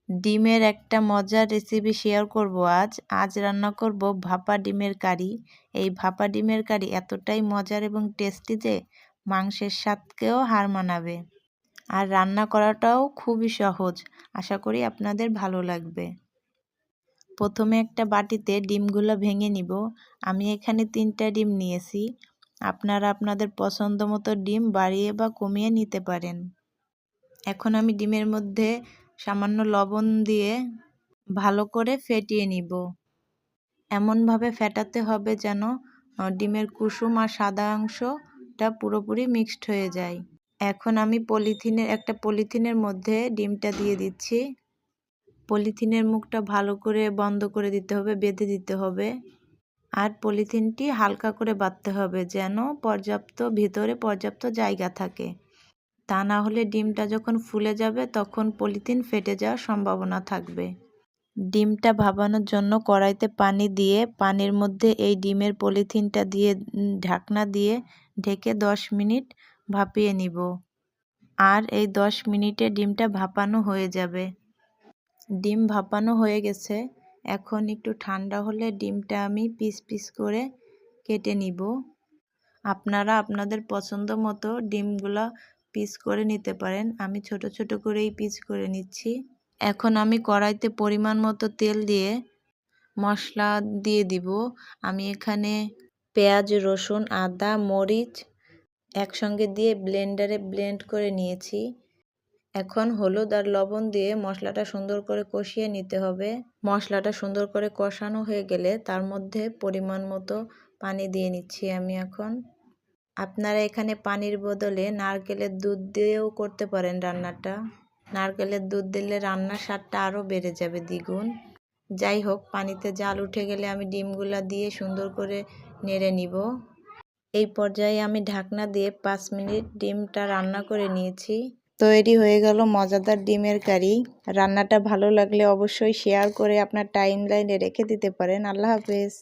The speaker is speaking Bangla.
ডিমের একটা মজার রেসিপি শেয়ার করব আজ রান্না করব ভাপা ডিমের কারি। এই ভাপা ডিমের কারি এতটাই মজার এবং টেস্টি যে মাংসের স্বাদকেও হার মানাবে। আর রান্না করাটাও খুবই সহজ। আশা করি আপনাদের ভালো লাগবে। প্রথমে একটা বাটিতে ডিমগুলো ভেঙে নিব। আমি এখানে 3টা ডিম নিয়েছি। আপনারা আপনাদের পছন্দ মতো ডিম বাড়িয়ে বা কমিয়ে নিতে পারেন। এখন আমি ডিমের মধ্যে সামান্য লবণ দিয়ে ভালো করে ফেটিয়ে নিব। এমনভাবে ফেটাতে হবে যেন ডিমের কুসুম আর সাদা অংশটা পুরোপুরি মিক্সড হয়ে যায়। এখন আমি একটা পলিথিনের মধ্যে ডিমটা দিয়ে দিচ্ছি। পলিথিনের মুখটা ভালো করে বন্ধ করে দিতে হবে, বেঁধে দিতে হবে। আর পলিথিনটি হালকা করে বাঁধতে হবে যেন ভিতরে পর্যাপ্ত জায়গা থাকে। তা না হলে ডিমটা যখন ফুলে যাবে তখন পলিথিন ফেটে যাওয়ার সম্ভাবনা থাকবে। ডিমটা ভাপানোর জন্য কড়াইতে পানি দিয়ে পানির মধ্যে এই ডিমের পলিথিনটা দিয়ে ঢাকনা দিয়ে ঢেকে 10 মিনিট ভাপিয়ে নিব। আর এই 10 মিনিটে ডিমটা ভাপানো হয়ে যাবে। ডিম ভাপানো হয়ে গেছে। এখন একটু ঠান্ডা হলে ডিমটা আমি পিস পিস করে কেটে নিব। আপনারা আপনাদের পছন্দ মতো ডিমগুলো পিস করে নিতে পারেন। আমি ছোট ছোট করেই পিস করে নিচ্ছি। এখন আমি কড়াইতে পরিমাণ মতো তেল দিয়ে মশলা দিয়ে দিব। আমি এখানে পেঁয়াজ, রসুন, আদা, মরিচ একসঙ্গে দিয়ে ব্লেন্ডারে ব্লেন্ড করে নিয়েছি। এখন হলুদ আর লবণ দিয়ে মশলাটা সুন্দর করে কষিয়ে নিতে হবে। মশলাটা সুন্দর করে কষানো হয়ে গেলে তার মধ্যে পরিমাণ মতো পানি দিয়ে নিচ্ছি আমি এখন। আপনারা এখানে পানির বদলে নারকেলের দুধ দিয়েও করতে পারেন রান্নাটা। নারকেলের দুধ দিলে রান্নার স্বাদটা আরও বেড়ে যাবে দ্বিগুণ। যাই হোক, পানিতে জাল উঠে গেলে আমি ডিমগুলা দিয়ে সুন্দর করে নেড়ে নিব। এই পর্যায়ে আমি ঢাকনা দিয়ে 5 মিনিট ডিমটা রান্না করে নিয়েছি। তৈরি হয়ে গেল মজাদার ডিমের কারি। রান্নাটা ভালো লাগলে অবশ্যই শেয়ার করে আপনার টাইমলাইনে রেখে দিতে পারেন। আল্লাহ হাফেজ।